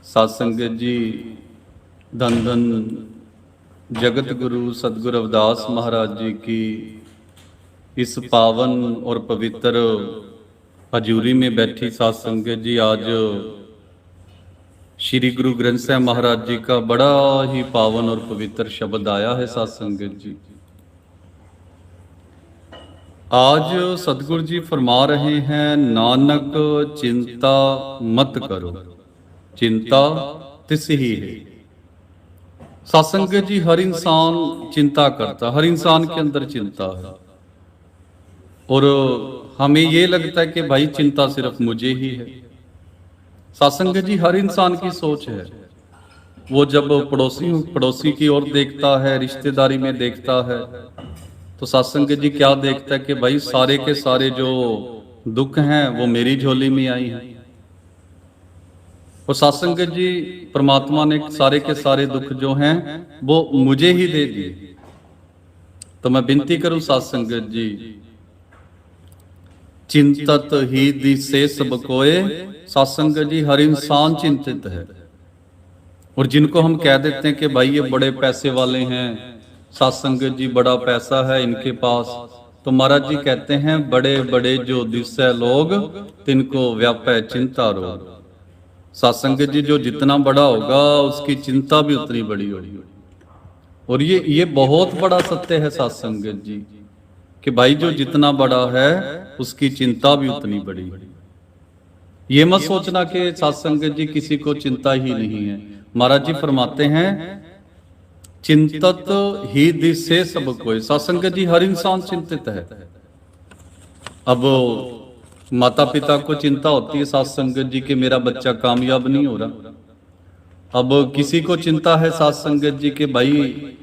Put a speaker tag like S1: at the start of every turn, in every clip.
S1: साध संगत जी, धन धन जगत गुरु सतगुरु रविदास महाराज जी की इस पावन और पवित्र हजूरी में बैठी साध संगत जी, आज श्री गुरु ग्रंथ साहब महाराज जी का बड़ा ही पावन और पवित्र शब्द आया है। साध संगत जी, आज सतगुरु जी फरमा रहे हैं, नानक चिंता मत करो, चिंता तिस ही है। साध संगत जी, हर इंसान चिंता करता, हर इंसान के अंदर चिंता है और हमें ये लगता है कि भाई चिंता सिर्फ मुझे ही है। साध संगत जी, हर इंसान की सोच है, वो जब पड़ोसी की ओर देखता है, रिश्तेदारी में देखता है, तो साध संगत जी क्या देखता है कि भाई सारे के सारे जो दुख हैं वो मेरी झोली में आई हैं। और साध संगत जी, परमात्मा ने सारे के सारे दुख जो हैं वो मुझे ही दे दिए। तो मैं विनती करूं साध संगत जी, चिंतत ही दिसे सब कोए। साध संगत जी, हर इंसान चिंतित है। और जिनको हम कह देते हैं कि भाई ये बड़े पैसे वाले हैं, साध संगत जी बड़ा पैसा है इनके पास, तो महाराज जी कहते हैं बड़े बड़े जो दिसे लोग तिनको व्यापै चिंता रोग। साध संगत जी, जो जितना बड़ा होगा उसकी चिंता भी उतनी बड़ी होगी। और ये बहुत बड़ा सत्य है साध संगत जी, कि भाई जो जितना बड़ा है उसकी चिंता भी उतनी बड़ी। ये मत सोचना कि साध संगत जी किसी को चिंता ही नहीं है। महाराज जी फरमाते हैं, चिंतत ही दिसे सब कोई। साध संगत जी, हर इंसान चिंतित है। अब माता पिता को चिंता होती है साध संगत जी कि मेरा बच्चा कामयाब नहीं हो रहा। अब किसी को चिंता है साध संगत जी के भाई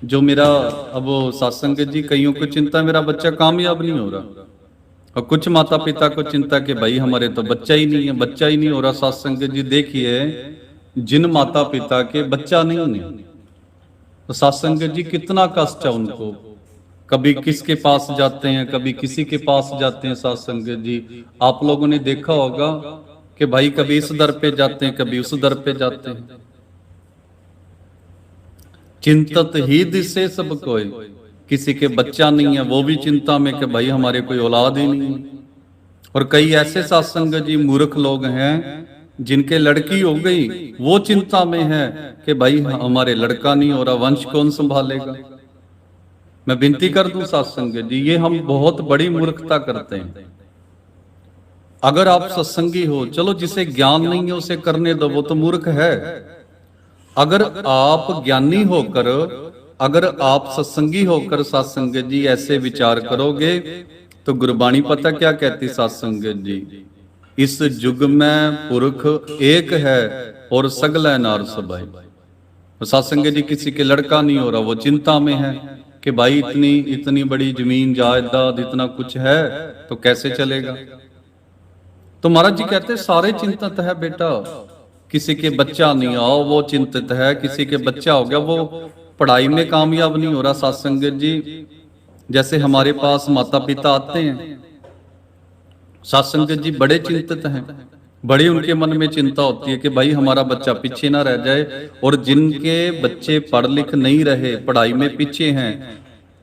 S1: जो मेरा, अब साध संगत जी कईयों को चिंता है मेरा बच्चा कामयाब नहीं हो रहा। और कुछ माता पिता को चिंता कि भाई हमारे तो बच्चा ही नहीं है, बच्चा ही नहीं हो रहा। साध संगत जी देखिए, जिन माता पिता के बच्चा नहीं है तो साध संगत जी कितना कष्ट है उनको। कभी किसके पास जाते हैं, कभी किसी के पास जाते हैं। साध संगत जी, आप लोगों ने देखा होगा कि भाई कभी इस दर पे जाते हैं, कभी उस दर पे जाते हैं। चिंतत ही दिसे सब कोई। किसी के बच्चा नहीं है वो भी चिंता में कि भाई हमारे कोई औलाद ही नहीं है। और कई ऐसे साध संगत जी मूर्ख लोग हैं जिनके लड़की हो गई, वो चिंता में है कि भाई हमारे लड़का नहीं हो रहा, वंश कौन संभालेगा। मैं विनती कर दूं साध संगत जी, ये हम बहुत बड़ी मूर्खता करते हैं। अगर आप सत्संगी हो, चलो जिसे ज्ञान नहीं है उसे करने दो, वो तो मूर्ख है। अगर आप ज्ञानी होकर, अगर आप सत्संगी होकर साध संगत जी ऐसे विचार करोगे तो गुरबाणी पता क्या कहती साध संगत जी, इस युग में पुरख एक है और सगला नार सबाई। साध संगत जी, किसी के लड़का नहीं हो रहा, वो चिंता में है कि भाई इतनी बड़ी जमीन जायदाद इतना कुछ है तो कैसे चलेगा। तो महाराज जी कहते सारे चिंतित है बेटा। किसी के बच्चा नहीं आओ वो चिंतित है, किसी के बच्चा हो गया वो पढ़ाई में कामयाब नहीं हो रहा। साध संगत जी, जैसे हमारे पास माता पिता आते हैं, साध संगत जी बड़े चिंतित हैं, बड़ी उनके मन में चिंता होती है कि भाई हमारा बच्चा पीछे ना रह जाए। और जिनके बच्चे पढ़ लिख नहीं रहे, पढ़ाई में पीछे हैं,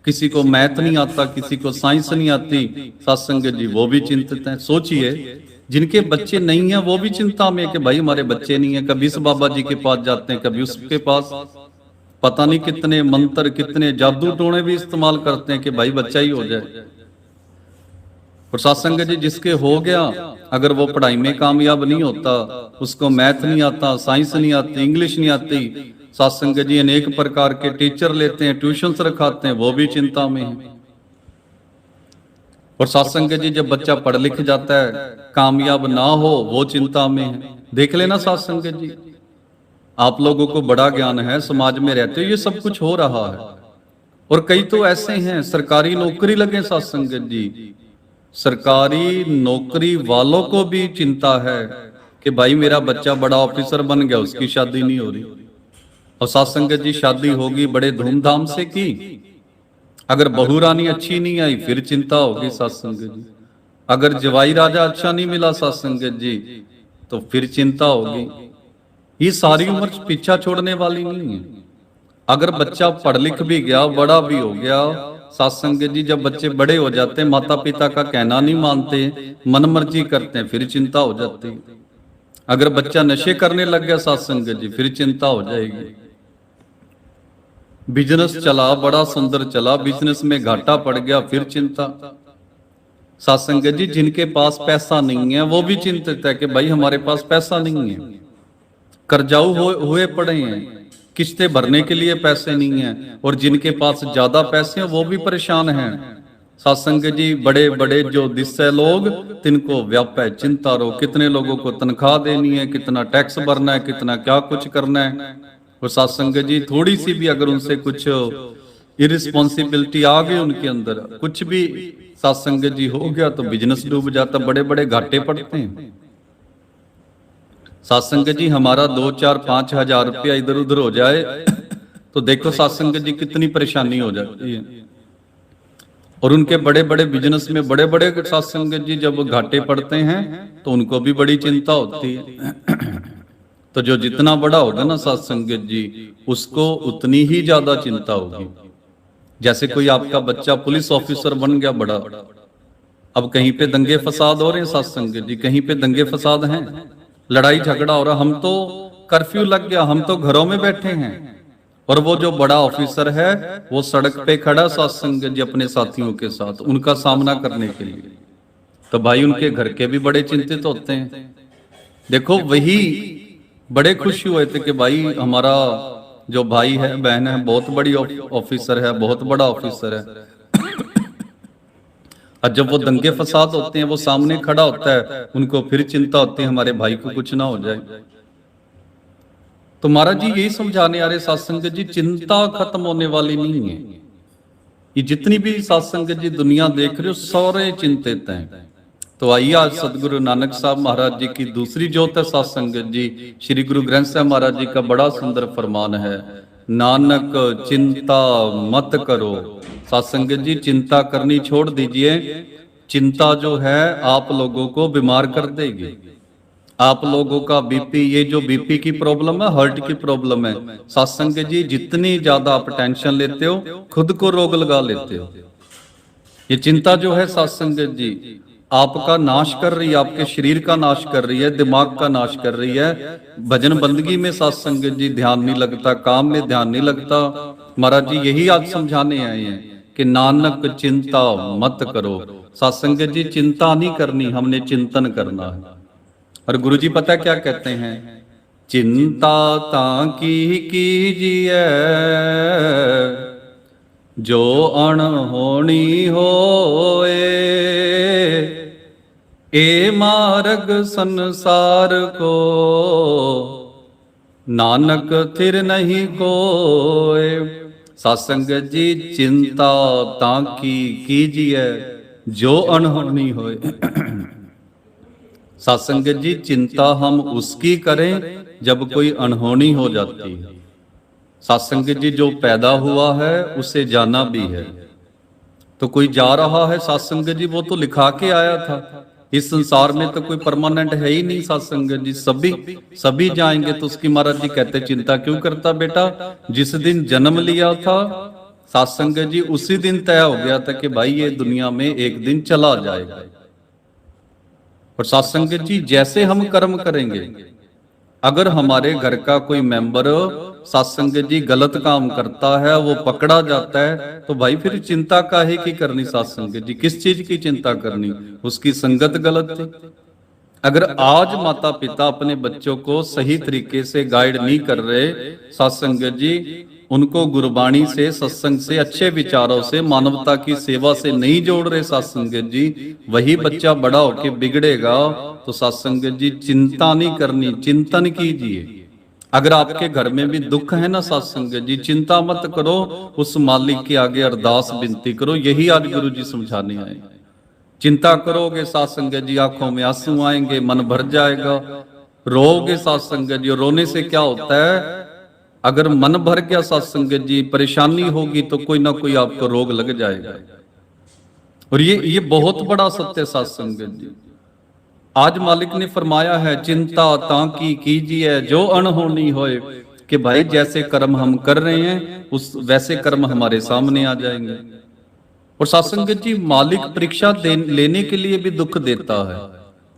S1: किसी को मैथ नहीं आता, किसी को साइंस नहीं आती, साध संगत जी वो भी चिंतित हैं। सोचिए, जिनके बच्चे नहीं है वो भी चिंता में कि भाई हमारे बच्चे नहीं है। कभी इस बाबा जी के पास जाते हैं, कभी उसके पास, पता नहीं कितने मंत्र कितने जादू टोने भी इस्तेमाल करते हैं कि भाई बच्चा ही हो जाए। और साध संगत जी, जिसके हो गया, अगर वो पढ़ाई में कामयाब नहीं होता, उसको मैथ नहीं आता, साइंस नहीं आती, इंग्लिश नहीं आती, साध संगत जी अनेक प्रकार के टीचर लेते हैं, ट्यूशंस रखाते हैं, वो भी चिंता में है। और साध संगत जी, जब बच्चा पढ़ लिख जाता है, कामयाब ना हो, वो चिंता में है। देख लेना साध संगत जी, आप लोगों को बड़ा ज्ञान है, समाज में रहते हो, ये सब कुछ हो रहा है। और कई तो ऐसे हैं सरकारी नौकरी लगे साध संगत जी, सरकारी नौकरी वालों को भी चिंता है कि भाई मेरा बच्चा बड़ा ऑफिसर बन गया, उसकी शादी नहीं हो रही। और साध संगत जी, शादी होगी बड़े धूमधाम से की, अगर बहू रानी अच्छी नहीं आई फिर चिंता होगी साध संगत जी। अगर जवाई राजा अच्छा नहीं मिला साध संगत जी तो फिर चिंता होगी। ये सारी उम्र पीछा छोड़ने वाली नहीं है। अगर बच्चा पढ़ लिख भी गया, बड़ा भी हो गया, सत्संग जी जब बच्चे बड़े हो जाते हैं, माता पिता का कहना नहीं मानते, मनमर्जी करते हैं, फिर चिंता हो जाती है। अगर बच्चा नशे करने लग गया सत्संग जी, फिर चिंता हो जाएगी। बिजनेस चला, बड़ा सुंदर चला, बिजनेस में घाटा पड़ गया, फिर चिंता। सत्संग जी जिनके पास पैसा नहीं है वो भी चिंतित है कि भाई हमारे पास पैसा नहीं है, कर्जाऊ हुए पड़े हैं, किस्तें भरने के लिए पैसे नहीं है। और जिनके पास ज्यादा पैसे हैं वो भी परेशान हैं। सत्संग जी बड़े बड़े जो दिस्से लोग, तिनको व्याप है चिंता रो, कितने लोगों को तनख्वाह देनी है, कितना टैक्स भरना है, कितना क्या कुछ करना है। और सत्संग जी थोड़ी सी भी अगर उनसे कुछ इरिस्पॉन्सिबिलिटी आ गई उनके अंदर, कुछ भी सत्संग जी हो गया तो बिजनेस डूब जाता, बड़े बड़े घाटे पड़ते हैं। सत्संग जी हमारा 2-4-5 हज़ार रुपया इधर उधर हो जाए तो देखो सत्संग जी कितनी परेशानी हो जाती है। और उनके बड़े बड़े बिजनेस में बड़े बड़े सत्संग जी जब घाटे पड़ते हैं तो उनको भी बड़ी चिंता होती है। तो जो जितना बड़ा होगा ना सत्संग जी, उसको उतनी ही ज्यादा चिंता होगी। जैसे कोई आपका बच्चा पुलिस ऑफिसर बन गया बड़ा, अब कहीं पे दंगे फसाद हो रहे हैं सत्संग जी, कहीं पे दंगे फसाद हैं, लड़ाई झगड़ा हो रहा, हम तो कर्फ्यू लग गया, हम तो घरों में बैठे हैं, और वो जो बड़ा ऑफिसर है वो सड़क पे खड़ा सत्संग जी अपने साथियों के साथ उनका सामना करने के लिए, तो भाई उनके घर के भी बड़े चिंतित होते हैं। देखो वही बड़े खुश हुए थे कि भाई हमारा जो भाई है बहन है बहुत बड़ी ऑफिसर है, बहुत बड़ा ऑफिसर है। और जब वो दंगे फसाद होते हैं वो सामने खड़ा होता है, उनको फिर चिंता होती है हमारे भाई को कुछ ना हो जाए। तो महाराज जी यही समझाने आ रहे सत्संग जी, चिंता खत्म होने वाली नहीं है। ये जितनी भी सत्संग जी दुनिया देख रहे हो सारे चिंतित हैं। तो आइए आज सदगुरु नानक साहब महाराज जी की दूसरी ज्योत है सत्संग जी, श्री गुरु ग्रंथ साहब महाराज जी का बड़ा सुंदर फरमान है, नानक चिंता मत करो। सत्संग जी चिंता करनी छोड़ दीजिए, चिंता जो है आप लोगों को बीमार कर देगी। आप लोगों का बीपी, ये जो बीपी की प्रॉब्लम है, हार्ट की प्रॉब्लम है, सत्संग जी जितनी ज्यादा आप टेंशन लेते हो खुद को रोग लगा लेते हो। ये चिंता जो है सत्संग जी आपका नाश कर रही है, आपके शरीर का नाश कर रही है, दिमाग का नाश कर रही है। भजन बंदगी में सत्संग जी ध्यान नहीं लगता, काम में ध्यान नहीं लगता। महाराज जी यही आज समझाने आए हैं कि नानक चिंता मत करो। सत्संग जी चिंता नहीं करनी, हमने चिंतन करना है। और गुरु जी पता क्या कहते हैं, चिंता ताकी कीजिए जो अनहोनी होए, ए मार्ग संसार को नानक थिर नहीं कोय। सत्संग जी चिंता ताकी कीजिए जो अनहोनी होए। सत्संग जी चिंता हम उसकी करें जब कोई अनहोनी हो जाती है। सत्संग जी जो पैदा हुआ है उसे जाना भी है। तो कोई जा रहा है सत्संग जी वो तो लिखा के आया था, इस संसार में तो कोई परमानेंट है ही नहीं सत्संग जी, सभी जाएंगे। तो उसकी महाराज जी कहते चिंता क्यों करता बेटा, जिस दिन जन्म लिया था सत्संग जी उसी दिन तय हो गया था कि भाई ये दुनिया में एक दिन चला जाएगा। और सत्संग जी जैसे हम कर्म करेंगे, अगर हमारे घर का कोई मेंबर सत्संग जी गलत काम करता है, वो पकड़ा जाता है, तो भाई फिर चिंता काहे की करनी सत्संग जी, किस चीज की चिंता करनी, उसकी संगत गलत थी। अगर आज माता पिता अपने बच्चों को सही तरीके से गाइड नहीं कर रहे, सत्संग जी उनको गुरबाणी से, सत्संग से, अच्छे विचारों से, मानवता की सेवा से नहीं जोड़ रहे सत्संग जी, वही बच्चा बड़ा होके बिगड़ेगा। तो सत्संग जी चिंता नहीं करनी, चिंतन कीजिए। अगर आपके घर में भी दुख है ना सत्संग जी, चिंता मत करो, उस मालिक के आगे अरदास विनती करो। यही आज गुरु जी समझाने आए। चिंता करोगे सत्संग जी आंखों में आंसू आएंगे, मन भर जाएगा, रोगे सत्संग जी। और रोने से क्या होता है, अगर मन भर गया सत्संग जी, परेशानी होगी तो कोई ना कोई आपको रोग लग जाएगा। और ये बहुत बड़ा सत्य सत्संग जी। आज मालिक ने फरमाया है, चिंता ताकि कीजिए जो अनहोनी होए, कि भाई जैसे कर्म हम कर रहे हैं उस वैसे कर्म हमारे सामने आ जाएंगे। और सत्संगत जी, मालिक परीक्षा लेने के लिए भी दुख देता है।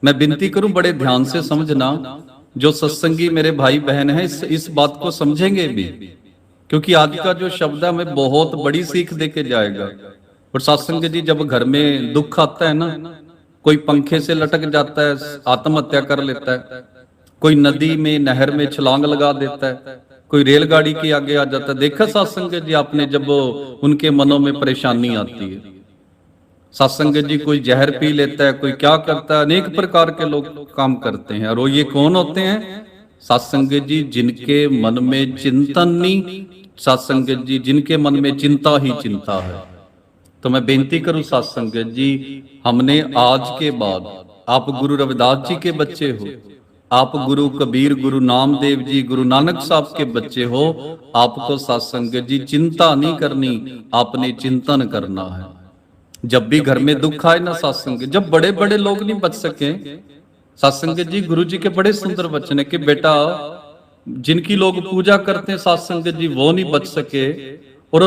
S1: मैं विनती करूं बड़े ध्यान से समझना, जो सत्संगी मेरे भाई बहन हैं इस बात को समझेंगे भी, क्योंकि आज का जो शब्द है हमें बहुत बड़ी सीख दे के जाएगा। और सत्संगत जी, जब घर में दुख आता है ना, कोई पंखे से लटक जाता है, आत्महत्या कर लेता है, कोई नदी में नहर में छलांग लगा देता है, कोई रेलगाड़ी के आगे आ जाता है। देखा सत्संगत जी आपने, जब उनके मनों में परेशानी आती है, सत्संगत जी कोई जहर पी लेता है, कोई क्या करता है, अनेक प्रकार के लोग काम करते हैं। और वो ये कौन होते हैं? सत्संगत जी जिनके मन में चिंतन नहीं, सत्संगत जी जिनके मन में चिंता ही चिंता है। तो मैं बेनती करूं सत्संगत जी, हमने आज के बाद, आप गुरु रविदास जी के बच्चे हो, आप गुरु कबीर, गुरु नामदेव जी, गुरु नानक साहब के बच्चे हो, आपको सत्संगत जी चिंता नहीं करनी, आपने चिंतन करना है। जब भी घर में दुख आए ना सत्संग, जब बड़े बड़े लोग नहीं बच सके, सत्संगत जी गुरु जी के बड़े सुंदर वचन है कि बेटा जिनकी लोग पूजा करते हैं सत्संगत जी वो नहीं बच सके, और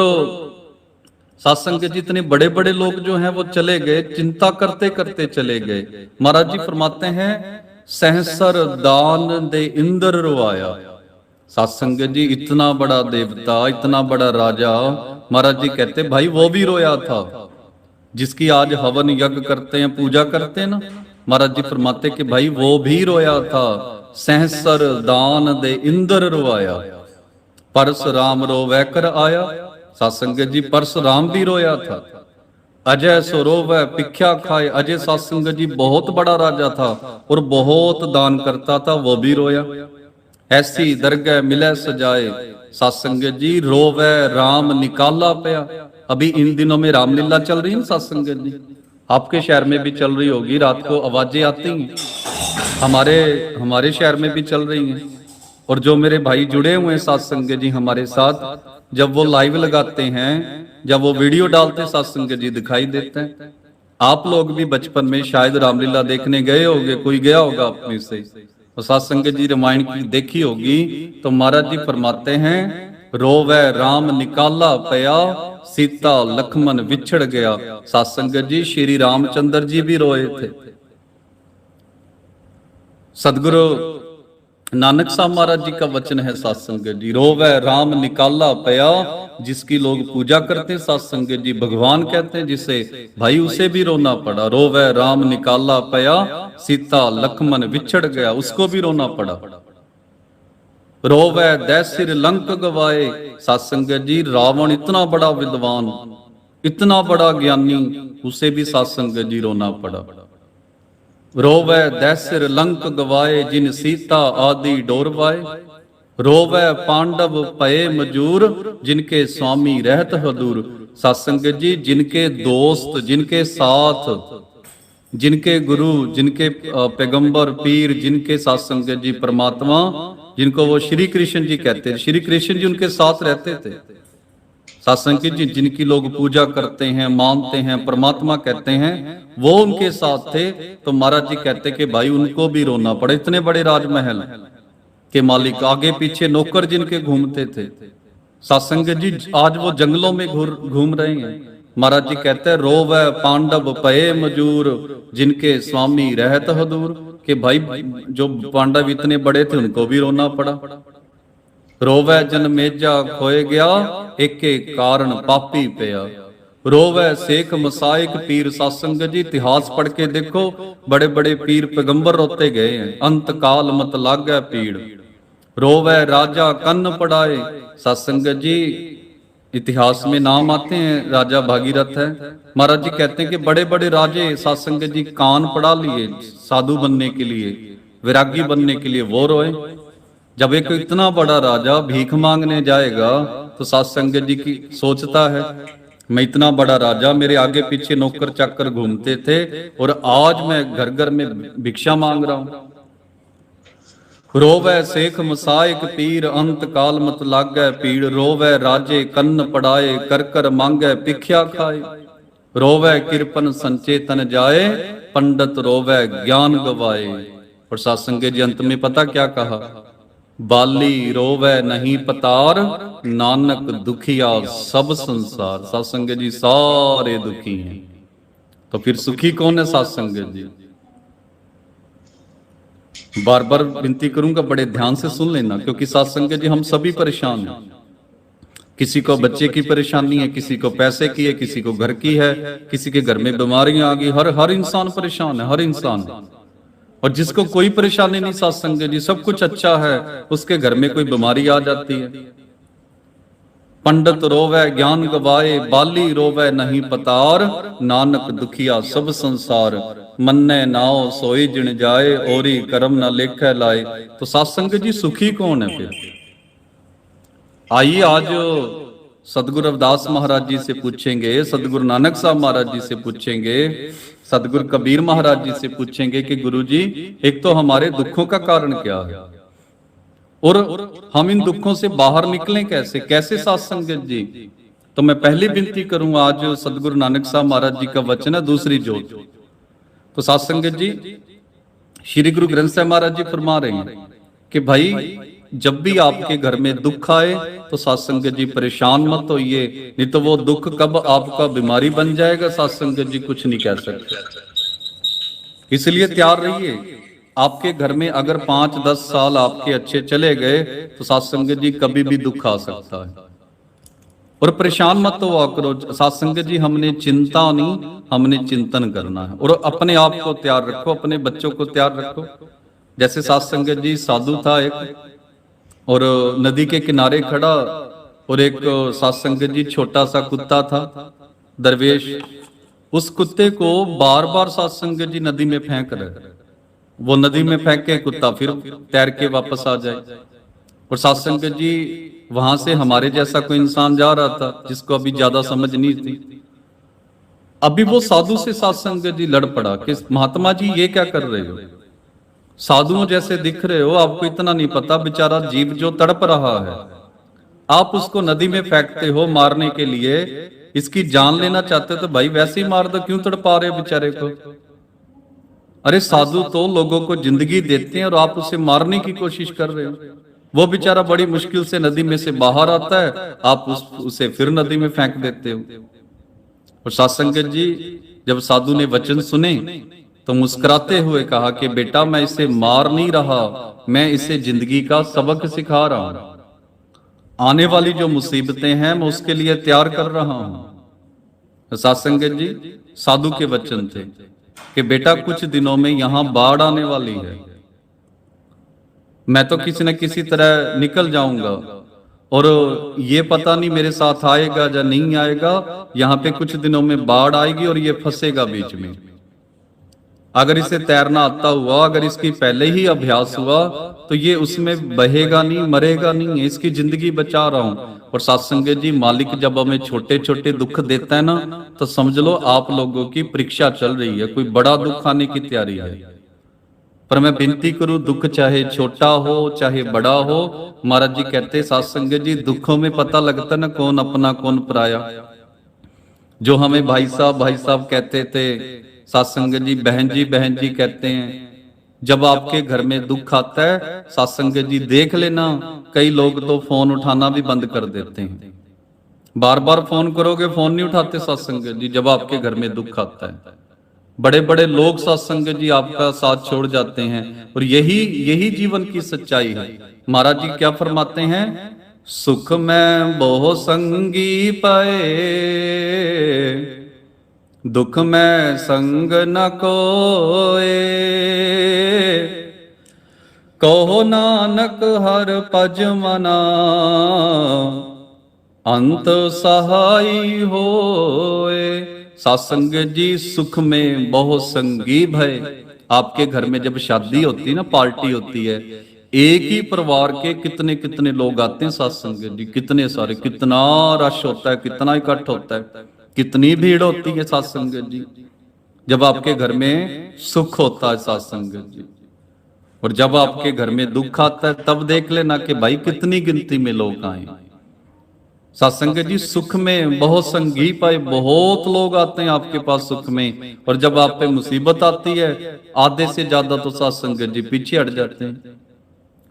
S1: सत्संगत जी इतने बड़े बड़े लोग जो हैं वो चले गए, चिंता करते करते चले गए। महाराज जी फरमाते हैं, सहस्र दान दे इंद्र रोआया। सत्संगत जी इतना बड़ा देवता, इतना बड़ा राजा, महाराज जी कहते भाई वो भी रोया था, जिसकी आज हवन यज्ञ करते हैं, पूजा करते हैं ना, महाराज जी फरमाते कि भाई वो भी रोया था। सहस्र दान दे इंद्र रोआया, परशुराम रोवै कर आया। सत्संगत जी परशुराम भी रोया था। अजय सो रोवै भिख्या खाए, अजय सत्संगत जी बहुत बड़ा राजा था और बहुत दान करता था, वो भी रोया। ऐसी दरगाह मिले सजाए, सत्संगत जी रोवै राम निकाला पया। अभी इन दिनों में रामलीला चल रही है ना सत्संगत जी, आपके शहर में भी चल रही होगी, रात को आवाजें आती हैं, हमारे शहर में भी चल रही हैं। और जो मेरे भाई जुड़े हुए हैं सत्संगत जी हमारे साथ, जब वो लाइव लगाते हैं, जब वो वीडियो डालते हैं, सत्संगत जी दिखाई देते हैं। आप लोग भी बचपन में शायद रामलीला देखने गए होंगे, कोई गया होगा अपने से, और सत्संगत जी रामायण की देखी होगी। तो महाराज जी फरमाते हैं, रोवै राम निकाला पया, सीता लक्ष्मण विछड़ गया। सत्संगत जी श्री रामचंद्र जी भी रोए थे। सदगुरु नानक साहब महाराज जी का वचन है सत्संगत जी, रोवै राम निकाला पया, जिसकी लोग पूजा करते हैं सत्संगत जी भगवान कहते हैं जिसे, भाई उसे भी रोना पड़ा। रोवै राम निकाला पया, सीता लक्ष्मण विछड़ गया, उसको भी रोना पड़ा। रोवै दैसिर लंक गवाए। सत्संगत जी रावण इतना बड़ा विद्वान, इतना बड़ा ज्ञानी, उसे भी सत्संगत जी रोना पड़ा। रोवै दैसिर लंक गवाए, जिन सीता आदि डोरवाए। रोवै पांडव पये मजूर, जिनके स्वामी रहत हदूर। सत्संगत जी जिनके दोस्त, जिनके साथ, जिनके गुरु, जिनके पैगंबर पीर, जिनके सत्संगत जी परमात्मा, जिनको वो श्री कृष्ण जी कहते हैं, श्री कृष्ण जी उनके साथ रहते थे। सत्संगत जी जिनकी लोग पूजा करते हैं, मानते हैं, परमात्मा कहते हैं, वो उनके साथ थे। तो महाराज जी कहते कि भाई उनको भी रोना पड़े। इतने बड़े राजमहल के मालिक, आगे पीछे नौकर जिनके घूमते थे। सत्संगत जी आज वो जंगलों में घूम रहे हैं। महाराज जी कहते हैं, रोवै पांडव पये मजूर, जिनके स्वामी रहत हदूर। कि भाई जो पांडव इतने बड़े थे उनको भी रोना पड़ा। रोवै जनमेजा खोए गया, एक एक कारण पापी पया। रोवै शेख मसाइक पीर। सत्संगत जी इतिहास पढ़ के देखो, बड़े बड़े पीर पैगंबर रोते गए हैं, अंत काल मत लागै पीड़। रोवै राजा कन्न पढ़ाए। सत्संगत जी इतिहास में नाम आते हैं, राजा भागीरथ है। महाराज जी कहते हैं कि बड़े बड़े राजे सत्संगत जी कान पढ़ा लिए साधु बनने के लिए, वैरागी बनने के लिए, वो रोए। जब एक इतना बड़ा राजा भीख मांगने जाएगा तो सत्संगत जी की सोचता है, मैं इतना बड़ा राजा, मेरे आगे पीछे नौकर चाकर घूमते थे और आज मैं घर घर में भिक्षा मांग रहा हूं। रोवै शेख मसाइक पीर, अंत काल मत लागै पीड़। रोवै राजे कन्न पढ़ाए, कर कर मांगै भिख्या खाए। रोवै किरपन संचेतन जाए, पंडित रोवे ज्ञान गवाए। और सत्संग जी अंत में पता क्या कहा, बाली रोवे नहीं पतार, नानक दुखिया सब संसार। सत्संग जी सारे दुखी हैं, तो फिर सुखी कौन है सत्संग जी? बार बार विनती करूंगा, बड़े ध्यान से सुन लेना, क्योंकि सत्संग जी हम सभी परेशान हैं। किसी को बच्चे की परेशानी है, किसी को पैसे की है, किसी को घर की है, किसी के घर में बीमारियां आ गई। हर इंसान परेशान है, हर इंसान। और जिसको कोई परेशानी नहीं सत्संग जी, सब कुछ अच्छा है, उसके घर में कोई बीमारी आ जाती है। पंडित रोवे ज्ञान गवाए, बाली रोवे नहीं पतार, नानक दुखिया सब संसार। मन्ने नाओ सोई जिण जाए, औरी कर्म न लेखे लाए। तो सत्संग जी सुखी कौन है फिर? आइए आज सदगुरु रविदास महाराज जी से पूछेंगे, सदगुरु नानक साहब महाराज जी से पूछेंगे, सदगुरु कबीर महाराज जी से पूछेंगे कि गुरु जी एक तो हमारे दुखों का कारण क्या है, और हम इन दुखों से बाहर निकलें कैसे, कैसे सत्संगत जी? तो मैं पहली विनती करूं, आज सदगुरु नानक साहब महाराज जी का वचन है दूसरी जोत। तो सत्संगत जी श्री गुरु ग्रंथ साहिब महाराज जी फरमा रहे हैं कि भाई जब भी आपके घर में दुख आए तो सत्संगत जी परेशान मत होइए, नहीं तो वो दुख कब आपका बीमारी बन जाएगा सत्संगत जी कुछ नहीं कह सकते। इसलिए तैयार रहिए। आपके घर में अगर 5-10 साल आपके अच्छे चले गए तो सत्संगत जी कभी भी दुख आ सकता है। और परेशान मत हुआ करो सत्संगत जी, हमने चिंता नहीं, हमने चिंतन करना है। और अपने आप को तैयार रखो, अपने बच्चों को तैयार रखो। जैसे सत्संगत जी साधु था एक, और नदी के किनारे खड़ा, और एक सत्संगत जी छोटा सा कुत्ता था दरवेश, उस कुत्ते को बार बार सत्संगत जी नदी में फेंक रहे। वो नदी में फेंक के कुत्ता फिर तैर के वापस आ जाए। और सत्संगत जी वहां से हमारे जैसा कोई इंसान जा रहा था जिसको अभी ज्यादा समझ नहीं थी, अभी वो साधु से सत्संगत जी लड़ पड़ा कि महात्मा जी ये क्या कर रहे हो, साधुओं जैसे दिख रहे हो, आपको इतना नहीं पता बेचारा जीव जो तड़प रहा है, आप उसको नदी में फेंकते हो मारने के लिए। इसकी जान लेना चाहते तो भाई वैसे ही मार दो, क्यों तड़पा रहे हो बेचारे को? अरे साधु तो लोगों को जिंदगी देते हैं और आप उसे मारने की कोशिश कर रहे हो। वो बेचारा बड़ी मुश्किल से नदी में से बाहर आता है, आप उसे फिर नदी में फेंक देते हो। और सत्संगत जी जब साधु ने वचन सुने तो मुस्कुराते हुए कहा कि बेटा मैं इसे मार नहीं रहा, मैं इसे जिंदगी का सबक सिखा रहा हूं। आने वाली जो मुसीबतें हैं मैं उसके लिए तैयार कर रहा हूं। सत्संगत जी साधु के वचन थे कि बेटा कुछ दिनों में यहां बाढ़ आने वाली है, मैं तो किसी न किसी तरह निकल जाऊंगा, और ये पता नहीं मेरे साथ आएगा या नहीं आएगा। यहां पे कुछ दिनों में बाढ़ आएगी और ये फंसेगा बीच में। अगर इसे तैरना आता हुआ, अगर इसकी पहले ही अभ्यास हुआ तो ये उसमें बहेगा नहीं, मरेगा नहीं, इसकी जिंदगी बचा रहा हूं। और सत्संगत जी मालिक जब हमें छोटे छोटे दुख देता है ना, तो समझ लो आप लोगों की परीक्षा चल रही है, कोई बड़ा दुख आने की तैयारी है। पर मैं विनती करूं, दुख चाहे छोटा हो चाहे बड़ा हो, महाराज जी कहते सत्संगत जी दुखों में पता लगता ना कौन अपना कौन पराया। जो हमें भाई साहब कहते थे, सत्संगत जी बहन जी कहते हैं। जब आपके घर में दुख आता है सत्संगत जी देख लेना, कई लोग तो फोन उठाना भी बंद कर देते हैं। बार बार फोन करोगे फोन नहीं उठाते सत्संगत जी जब आपके घर में दुख आता है। बड़े बड़े लोग सत्संगत जी आपका साथ छोड़ जाते हैं, और यही जीवन की सच्चाई है। महाराज जी क्या फरमाते हैं, सुख में बहु संगी पाए, दुख में संग न कोए। कहो नानक हर पज मना, अंत सहाई होए। सत्संगत जी सुख में बहुत संगी भय। आपके घर में जब शादी होती है ना, पार्टी होती है, एक ही परिवार के कितने कितने लोग आते हैं सत्संगत जी, कितने सारे, कितना रश होता है, कितना इकट्ठ होता है, कितनी भीड़ होती है सत्संगत जी जब आपके घर में सुख होता है सत्संगत जी। और जब आपके घर में दुख आता है तब देख लेना कि भाई कितनी गिनती में लोग आए। सत्संग जी सुख में बहुत संगी पाए, बहुत लोग आते हैं आपके पास सुख में, और जब आप पे मुसीबत आती है आधे से ज्यादा तो सत्संग जी पीछे हट जाते हैं।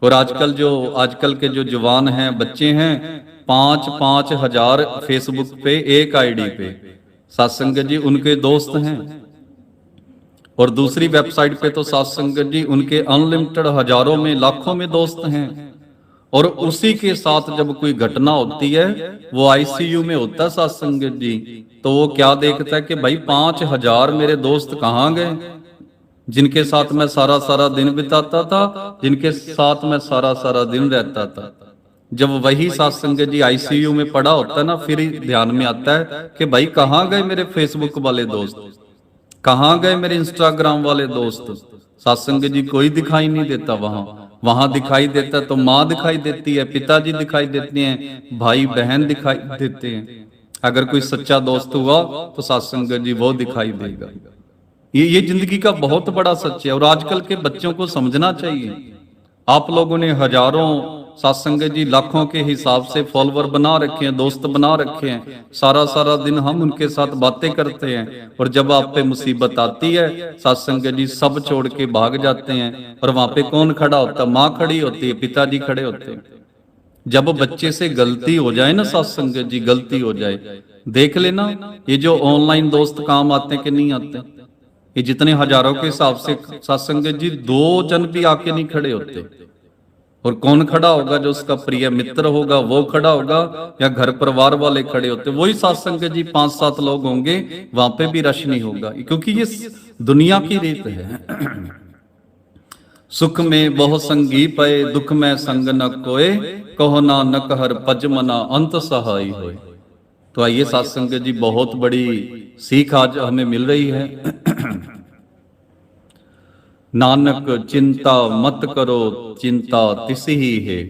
S1: और आजकल के जो जवान हैं, बच्चे हैं, 5-5 हजार फेसबुक पे एक आईडी पे सत्संग जी उनके दोस्त हैं, और दूसरी वेबसाइट पे तो सत्संग जी उनके अनलिमिटेड हजारों में लाखों में दोस्त हैं। और उसी के साथ जब कोई घटना होती है, वो आईसीयू में होता है सत्संग जी, तो वो क्या देखता है कि भाई 5 हजार मेरे दोस्त कहाँ गए, जिनके साथ मैं सारा सारा दिन बिताता था, जिनके साथ मैं सारा सारा दिन रहता था। जब वही सत्संग जी आईसीयू में पड़ा होता है ना, फिर ही ध्यान में आता है कि भाई कहाँ गए मेरे फेसबुक वाले दोस्त, कहाँ गए मेरे इंस्टाग्राम वाले दोस्त। सत्संग जी कोई दिखाई नहीं देता वहां, वहां दिखाई देता तो माँ दिखाई देती है, पिताजी दिखाई देते हैं, भाई बहन दिखाई देते हैं। अगर कोई सच्चा दोस्त हुआ तो सत्संग जी वो दिखाई देगा। ये जिंदगी का बहुत बड़ा सच है, और आजकल के बच्चों को समझना चाहिए। आप लोगों ने हजारों, सत्संग जी लाखों के हिसाब से फॉलोवर बना रखे हैं, दोस्त बना रखे हैं, सारा सारा दिन हम उनके साथ बातें करते हैं, और जब आप पे मुसीबत आती है सत्संग जी सब छोड़ के भाग जाते हैं। और वहां पे कौन खड़ा होता है? माँ खड़ी होती है, पिताजी खड़े होते हैं। जब बच्चे से गलती हो जाए ना सत्संग जी, गलती हो जाए, देख लेना ये जो ऑनलाइन दोस्त काम आते हैं कि नहीं आते, ये जितने हजारों के हिसाब से सत्संग जी 2 जन भी आके नहीं खड़े होते। और कौन खड़ा होगा? जो उसका प्रिय मित्र होगा वो खड़ा होगा, या घर परिवार वाले खड़े होते। वही सत्संग जी 5-7 लोग होंगे, वहां पे भी रश नहीं होगा, क्योंकि ये दुनिया की रीत है। सुख में बहु संगी पए, दुख में संग न कोय, कहो नानक हर पज मना अंत सहाय होय। तो आइए सत्संग जी बहुत बड़ी सीख आज हमें मिल रही है। नानक चिंता मत करो, चिंता तिस ही है।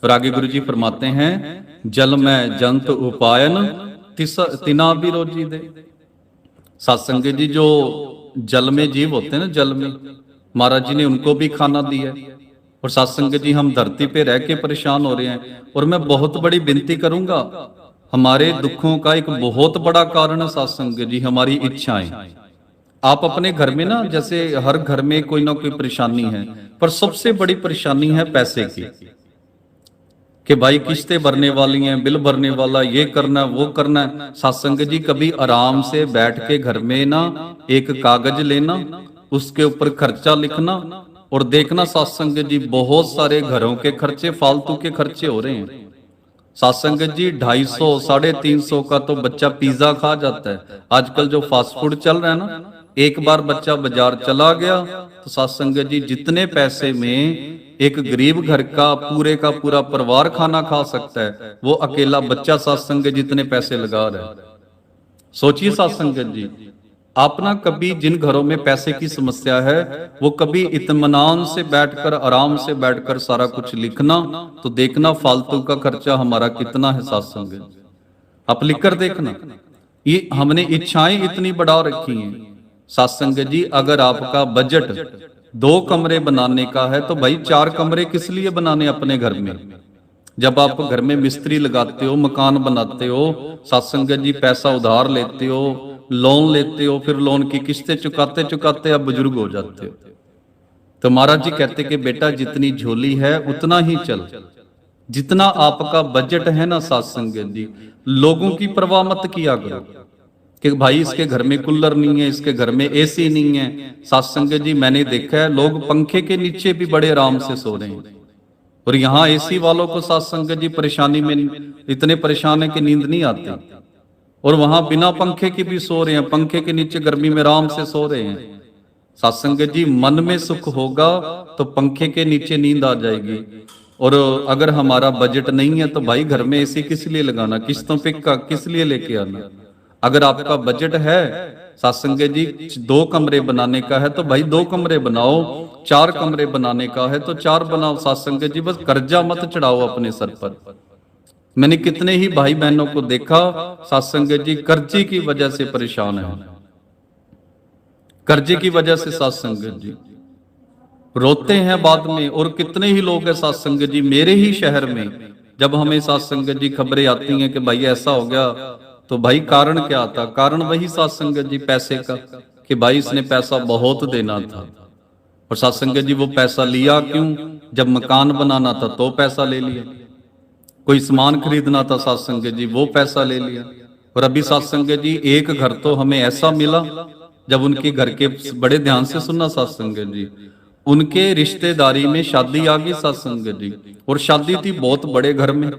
S1: और आगे गुरु जी फरमाते हैं, जल में जंत उपायन तिना भी रोजी दे। सत्संग जी जो जल में जीव होते हैं ना, जल में महाराज जी ने उनको भी खाना दिया। और सत्संग जी हम धरती पे रह के परेशान हो रहे हैं, और मैं बहुत बड़ी विनती करूंगा, हमारे दुखों का एक बहुत बड़ा कारण है सत्संग जी हमारी इच्छाएं। आप अपने घर में ना, जैसे हर घर में कोई ना कोई परेशानी है, पर सबसे बड़ी परेशानी है पैसे की, कि भाई किस्तें भरने वाली हैं, बिल भरने वाला, ये करना वो करना है। सत्संग जी कभी आराम से बैठ के घर में ना एक कागज लेना, उसके ऊपर खर्चा लिखना, और देखना सत्संग जी बहुत सारे घरों के खर्चे, फालतू के खर्चे हो रहे हैं। सत्संग जी 250-350 का तो बच्चा पिज्जा खा जाता है। आजकल जो फास्ट फूड चल रहा है ना, एक बार बच्चा बाजार चला गया तो सत्संग जी जितने पैसे में एक गरीब घर का पूरा परिवार खाना खा सकता है, वो अकेला बच्चा सत्संग जितने पैसे लगा रहा है। सोचिए सत्संग जी, आप ना कभी जिन घरों में पैसे की समस्या है, वो कभी इत्मीनान से बैठकर, आराम से बैठकर सारा कुछ लिखना, तो देखना फालतू का खर्चा हमारा कितना है सत्संग। आप लिखकर देखना, ये हमने इच्छाएं इतनी बढ़ा रखी हैं। सत्संग जी अगर आपका बजट 2 कमरे बनाने का है, तो भाई 4 कमरे किस लिए बनाने अपने घर में? जब आप घर में मिस्त्री लगाते हो, मकान बनाते हो, सत्संग जी पैसा उधार लेते हो, लोन लेते हो, फिर लोन की किस्तें चुकाते चुकाते आप बुजुर्ग हो जाते हो। तो महाराज जी कहते कि बेटा जितनी झोली है उतना ही चल, जितना आपका बजट है ना सत्संग जी, लोगों की परवाह मत किया करो कि भाई इसके घर में कूलर नहीं है, इसके घर में एसी नहीं है। सत्संग जी मैंने देखा है लोग पंखे के नीचे भी बड़े आराम से सो रहे हैं, और यहाँ एसी वालों को सत्संग जी परेशानी में इतने परेशान है कि नींद नहीं आती, और वहां बिना पंखे के भी सो रहे हैं, पंखे के नीचे गर्मी में आराम से सो रहे हैं। सत्संग जी मन में सुख होगा तो पंखे के नीचे नींद आ जाएगी। और अगर हमारा बजट नहीं है तो भाई घर में एसी किस लिए लगाना, किस्तों पे किस लिए लेके आना। अगर आपका बजट है सत्संग जी 2 कमरे बनाने का है, तो भाई 2 कमरे बनाओ, 4 कमरे बनाने का है तो 4 बनाओ। सत्संग जी बस कर्जा मत चढ़ाओ अपने सर पर। मैंने कितने ही भाई बहनों को देखा सत्संग जी कर्जे की वजह से परेशान है, कर्जे की वजह से सत्संग जी रोते हैं बाद में। और कितने ही लोग हैं सत्संग जी मेरे ही शहर में जब हमें साथ संगत जी खबरें आती हैं कि भाई ऐसा हो गया, तो भाई कारण क्या था? कारण वही साथ संगत जी पैसे का, कि भाई इसने पैसा बहुत देना था। और साथ संगत जी वो पैसा लिया क्यों? जब मकान बनाना था तो पैसा ले लिया, कोई सामान खरीदना था साथ संगत जी वो पैसा ले लिया। और अभी साथ संगत जी एक घर तो हमें ऐसा मिला, जब उनके घर के, बड़े ध्यान से सुनना साथ संगत जी, उनके रिश्तेदारी में शादी आ गई साथ संगत जी, और शादी थी बहुत बड़े घर में।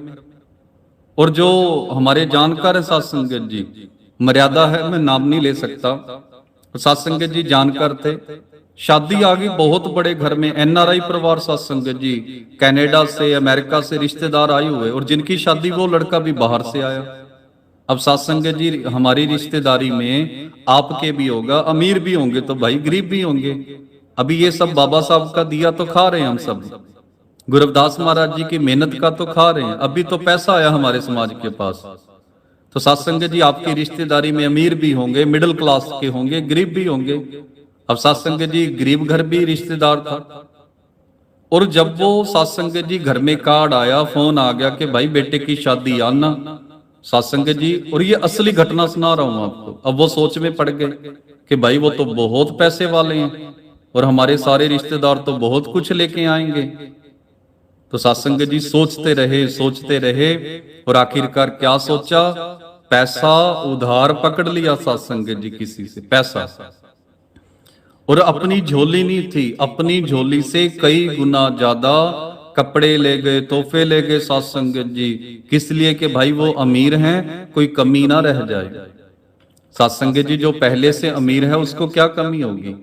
S1: और जो हमारे जानकार है साथ संगत जी, मर्यादा है मैं नाम नहीं ले सकता, साथ संगत जी जानकार थे, शादी आ गई बहुत बड़े घर में, एनआरआई परिवार साथ संगत जी, कनाडा से अमेरिका से रिश्तेदार आए हुए, और जिनकी शादी वो लड़का भी बाहर से आया। अब साथ संगत जी हमारी रिश्तेदारी में आपके भी होगा, अमीर भी होंगे तो भाई गरीब भी होंगे। अभी ये सब बाबा साहब का दिया तो खा रहे हैं हम सब, गुरदास महाराज जी की मेहनत का तो खा रहे हैं, अभी तो पैसा आया हमारे समाज के पास। तो साथ संगत जी आपकी रिश्तेदारी में अमीर भी होंगे, मिडिल क्लास के होंगे, गरीब भी होंगे। अब साथ संगत जी गरीब घर भी रिश्तेदार था, और जब वो साथ संगत जी घर में कार्ड आया, फोन आ गया कि भाई बेटे की शादी आना, साथ संगत जी, और ये असली घटना सुना रहा हूं आपको, अब वो सोच में पड़ गए कि भाई वो तो बहुत पैसे वाले हैं और हमारे सारे रिश्तेदार तो बहुत कुछ लेके आएंगे। तो साथ संगत जी सोचते रहे, और आखिरकार क्या सोचा? पैसा उधार पकड़ लिया साथ संगत जी किसी से पैसा, और अपनी झोली नहीं थी, अपनी झोली से कई गुना ज्यादा कपड़े ले गए, तोहफे ले गए साथ संगत जी, किस लिए? कि भाई वो अमीर हैं, कोई कमी ना रह जाए। साथ संगत जी जो पहले से अमीर है उसको क्या कमी होगी?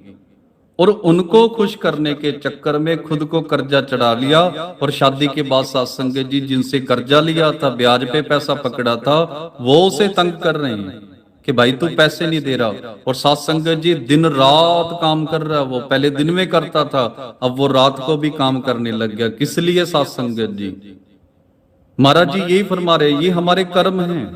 S1: और उनको खुश करने के चक्कर में खुद को कर्जा चढ़ा लिया, और शादी के बाद साथ संगत जी जिनसे कर्जा लिया था, ब्याज पे पैसा पकड़ा था, वो उसे तंग कर रहे हैं कि भाई तू पैसे नहीं दे रहा। और साथ संगत जी दिन रात काम कर रहा है, वो पहले दिन में करता था, अब वो रात को भी काम करने लग गया। किस लिए? साथ संगत जी महाराज जी यही फरमा रहे, ये हमारे कर्म हैं।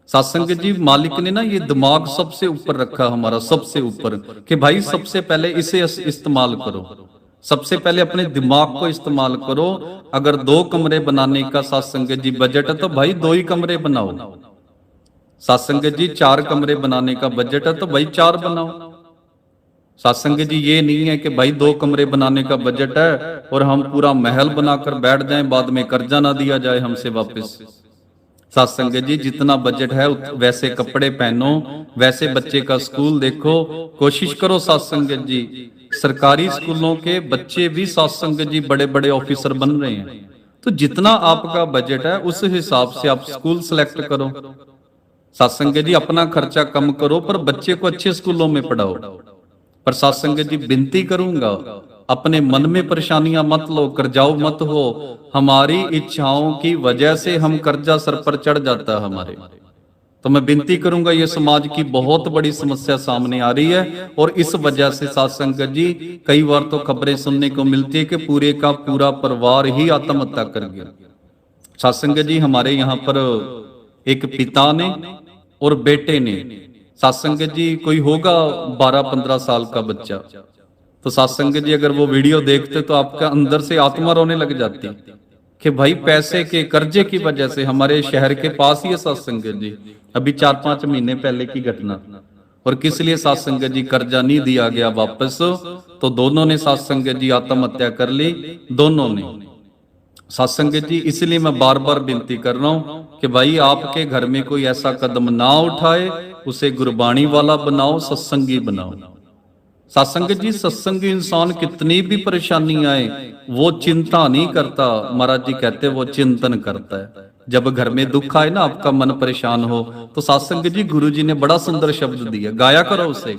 S1: साथ संगत जी मालिक ने ना ये दिमाग सबसे ऊपर रखा हमारा, सबसे ऊपर, कि भाई सबसे पहले इसे इस्तेमाल करो, सबसे पहले अपने दिमाग को इस्तेमाल करो। अगर 2 कमरे बनाने का साथ संगत जी बजट है तो भाई 2 ही कमरे बनाओ। साथ संगत जी 4 कमरे बनाने का बजट है तो भाई 4 बनाओ। साथ संगत जी ये नहीं है कि भाई 2 कमरे बनाने का बजट है और हम पूरा महल बनाकर बैठ जाएं, बाद में कर्जा ना दिया जाए हमसे वापस। साथ संगत जी जितना बजट है वैसे कपड़े पहनो, वैसे बच्चे का स्कूल देखो, कोशिश करो साथ संगत जी। सरकारी स्कूलों के बच्चे भी साथ संगत जी बड़े बड़े ऑफिसर बन रहे हैं। तो जितना आपका बजट है उस हिसाब से आप स्कूल सिलेक्ट करो। साथ संगत जी अपना खर्चा कम करो पर बच्चे को अच्छे स्कूलों में पढ़ाओ। पर साथ संगत जी विनती करूंगा, अपने मन में परेशानियां मत लो, कर्जाऊ मत हो। हमारी इच्छाओं की वजह से हम कर्जा सर पर चढ़ जाता है हमारे। तो मैं विनती करूंगा, ये समाज की बहुत बड़ी समस्या सामने आ रही है, और इस वजह से साथ संगत जी कई बार तो खबरें सुनने को मिलती है कि पूरे का पूरा परिवार ही आत्महत्या कर गया। साथ संगत जी हमारे यहाँ पर एक पिता ने और बेटे ने, साथ संगत जी कोई होगा 12-15 साल का बच्चा, तो साथ संगत जी अगर वो वीडियो देखते तो आपका अंदर से आत्मा रोने लग जाती कि भाई पैसे के कर्जे की वजह से। हमारे शहर के पास ही है साथ संगत जी, अभी 4-5 महीने पहले की घटना। और किस लिए साथ संगत जी कर्जा नहीं दिया गया वापस, तो दोनों ने साथ संगत जी आत्महत्या कर ली, दोनों ने। साथ संगत जी इसलिए मैं बार बार विनती कर रहा हूं कि भाई आपके घर में कोई ऐसा कदम ना उठाए, उसे गुरबाणी वाला बनाओ, सत्संगी बनाओ। साथ संगत जी सत्संगी इंसान कितनी भी परेशानी आए वो चिंता नहीं करता, महाराज जी कहते वो चिंतन करता है। जब घर में दुख आए ना, आपका मन परेशान हो, तो साथ संगत जी गुरु जी ने बड़ा सुंदर शब्द दिया, गाया करो उसे,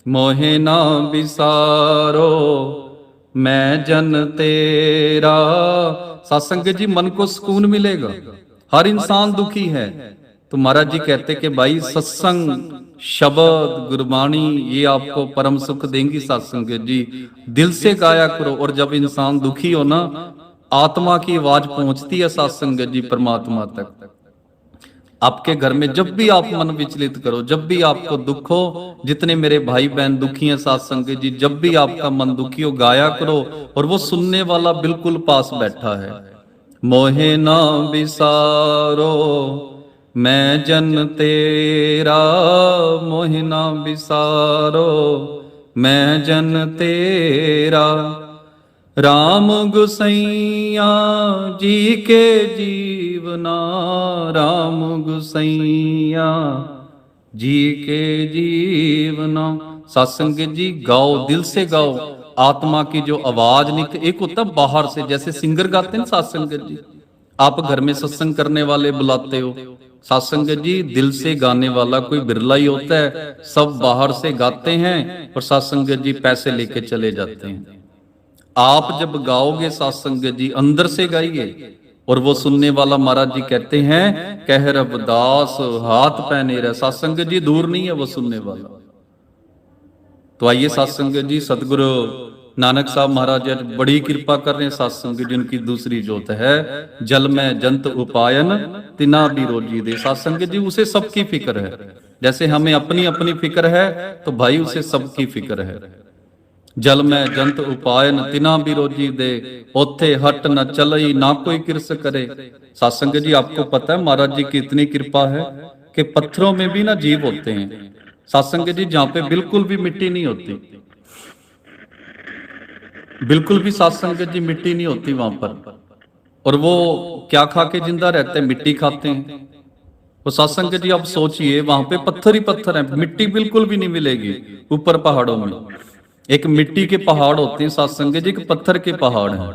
S1: मोहे ना बिसारो मैं जन तेरा। साथ संगत जी मन को सुकून मिलेगा। हर इंसान दुखी है, तो महाराज जी कहते कि भाई सत्संग, शब्द, गुरबाणी ये आपको परम सुख देंगी। साथ संगत जी दिल से गाया करो, और जब इंसान दुखी हो ना, आत्मा की आवाज पहुंचती है साथ संगत जी परमात्मा तक। आपके घर में जब भी आप मन विचलित करो, जब भी आपको दुख हो, जितने मेरे भाई बहन दुखी हैं साथ संगत जी, जब भी आपका मन दुखी हो गाया करो, और वो सुनने वाला बिल्कुल पास बैठा है। मोहे ना बिसारो मैं जन तेरा, मोहे ना बिसारो मैं जन तेरा। राम गुसैया जी के जीवना, राम गुसैया जी के जीवना। सत्संग जी गाओ, दिल से गाओ, आत्मा की जो आवाज निकले। एक होता बाहर से, जैसे सिंगर गाते हैं सत्संग जी, आप घर में सत्संग करने वाले बुलाते हो, सत्संग जी दिल से गाने वाला कोई बिरला ही होता है। सब बाहर से गाते हैं और सत्संग जी पैसे लेके चले जाते हैं। आप जब गाओगे सत्संग जी अंदर से गाइए, और वो सुनने वाला महाराज जी कहते हैं कह रबदास हाथ पहने रहे। सत्संग जी दूर नहीं है वो सुनने वाला। तो आइए सत्संग जी, सतगुरु नानक साहब महाराज जी बड़ी कृपा कर रहे हैं। सत्संग जिनकी दूसरी जोत है, जल में जंत उपायन तिना भी रोजी दे। सत्संग जी उसे सबकी फिक्र है, जैसे हमें अपनी अपनी फिक्र है, तो भाई उसे सबकी फिक्र है। जल में जंत उपायन तिना भी रोजी दे, ओथे हट न चलई ना कोई किरस करे। सत्संग जी आपको पता है महाराज जी की इतनी कृपा है कि पत्थरों में भी ना जीव होते हैं। सत्संग जी जहां पे बिल्कुल भी मिट्टी नहीं होती, बिल्कुल भी सत्संग जी मिट्टी नहीं होती वहां पर, और वो क्या खा के जिंदा रहते हैं? मिट्टी खाते हैं। तो सत्संग जी आप सोचिए वहां पे पत्थर ही पत्थर है, मिट्टी बिल्कुल भी नहीं मिलेगी। ऊपर पहाड़ों में एक मिट्टी के पहाड़ होते हैं सत्संग जी, एक पत्थर के पहाड़ हैं।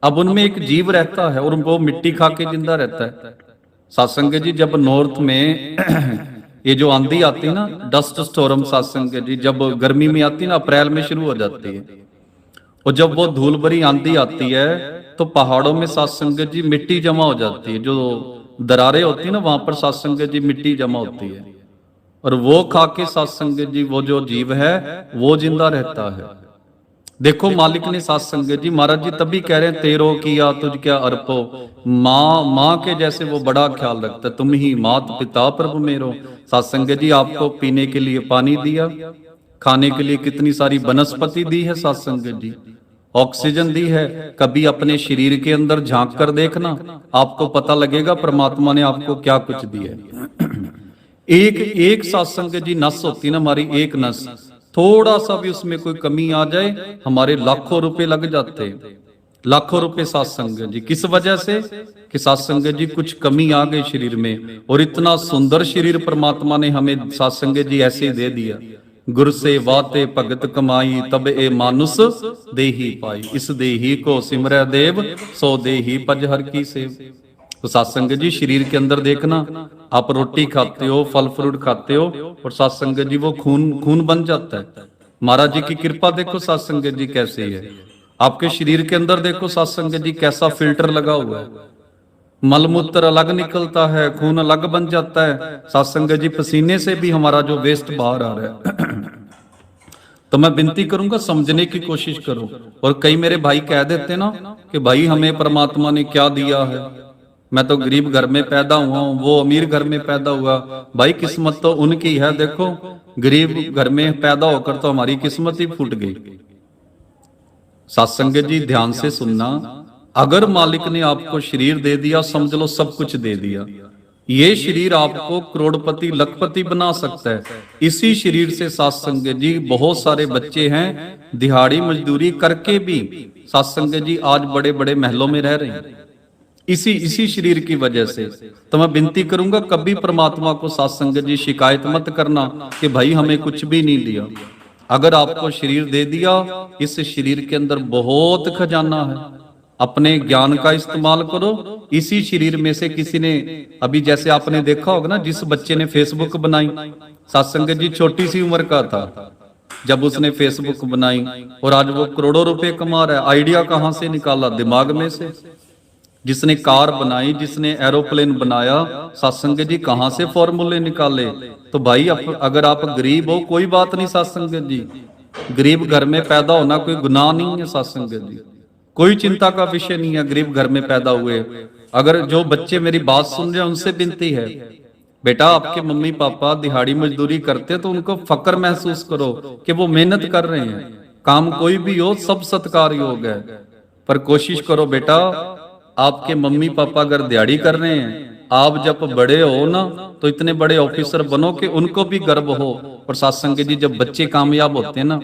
S1: अब उनमें एक जीव रहता है और वो मिट्टी खा के जिंदा रहता है। सत्संग जी जब नॉर्थ में ये जो आंधी आती है ना, डस्ट स्टॉर्म, सत्संग जी जब गर्मी में आती है ना, अप्रैल में शुरू हो जाती है, और जब वो धूल भरी आंधी आती है तो पहाड़ों में सत्संग जी मिट्टी जमा हो जाती है। जो दरारें होती है ना वहां पर सत्संग जी मिट्टी जमा होती है, और वो खा के सत्संग जी वो जो जीव है वो जिंदा रहता है। देखो मालिक ने सत्संग जी, महाराज जी तभी कह रहे हैं तेरो किया तुझ क्या अर्पो। माँ के जैसे वो बड़ा ख्याल रखता है, तुम ही मात पिता प्रभु मेरो। सत्संग जी आपको पीने के लिए पानी दिया, खाने के लिए कितनी सारी वनस्पति दी है सत्संग जी, ऑक्सीजन दी है। कभी अपने शरीर के अंदर झांक कर देखना, आपको पता लगेगा परमात्मा ने आपको क्या कुछ दिया है। एक एक सत्संग जी नस होती ना हमारी, एक नस थोड़ा सा भी उसमें कोई कमी आ जाए हमारे लाखों रुपए लग जाते हैं। लाखों रुपए सत्संग जी किस वजह से? कि सत्संग जी कुछ कमी आ गई शरीर में, और इतना सुंदर शरीर परमात्मा ने हमें सत्संग जी ऐसे दे दिया। गुर से वाते भगत कमाई तब ए मानुष देही पाई। इस देही को सिमरै देव सो देही पज हर की सेव। तो सत्संग जी शरीर के अंदर देखना, आप रोटी खाते हो, फल फ्रूट खाते हो, और सत्संग जी वो खून खून बन जाता है। महाराज जी की कृपा देखो सत्संग जी कैसे है। आपके शरीर के अंदर देखो सत्संग जी कैसा फिल्टर लगा हुआ है, मलमूत्र अलग निकलता है, खून अलग बन जाता है। सत्संग जी पसीने से भी हमारा जो वेस्ट बाहर आ रहा है। तो मैं विनती करूंगा समझने की कोशिश करो। और कई मेरे भाई कह देते ना कि भाई हमें परमात्मा ने क्या दिया है, मैं तो गरीब घर में पैदा हुआ हूं, वो अमीर घर में पैदा हुआ। भाई किस्मत तो उनकी है, देखो गरीब घर में पैदा होकर तो हमारी किस्मत ही फूट गई। सत्संग जी ध्यान से सुनना, अगर मालिक ने आपको शरीर दे दिया समझ लो सब कुछ दे दिया। ये शरीर आपको करोड़पति लखपति बना सकता है। इसी शरीर से सत्संग जी बहुत सारे बच्चे हैं दिहाड़ी मजदूरी करके भी सत्संग जी आज बड़े बड़े महलों में रह रहे हैं, इसी शरीर की वजह से। तो मैं विनती करूंगा कभी परमात्मा को सत्संग जी शिकायत मत करना कि भाई हमें कुछ भी नहीं दिया। अगर आपको शरीर दे दिया, इस शरीर के अंदर बहुत खजाना है, अपने ज्ञान का इस्तेमाल करो। इसी शरीर में से किसी ने, अभी जैसे आपने देखा होगा ना, जिस बच्चे ने फेसबुक बनाई, सत्संग जी छोटी सी उम्र का था जब उसने फेसबुक बनाई, और आज वो करोड़ों रुपए कमा रहा है। आइडिया कहां से निकाला? दिमाग में से। जिसने कार बनाई, जिसने एरोप्लेन बनाया, सत्संग जी कहां से फॉर्मूले निकाले? तो भाई अगर आप गरीब हो कोई बात नहीं सत्संग जी, गरीब घर में पैदा होना कोई गुनाह नहीं है सत्संग जी, कोई चिंता का विषय नहीं है गरीब घर में पैदा हुए। अगर जो बच्चे मेरी बात सुन रहे हैं उनसे विनती है, बेटा आपके मम्मी पापा दिहाड़ी मजदूरी करते तो उनको फक्र महसूस करो कि वो मेहनत कर रहे हैं। काम कोई भी हो सब सत्कार योग है, पर कोशिश करो बेटा आपके मम्मी पापा अगर दिहाड़ी कर रहे हैं, आप जब बड़े हो ना तो इतने बड़े ऑफिसर बनो कि उनको भी गर्व हो। और सत्संग जी, जब बच्चे कामयाब होते हैं ना,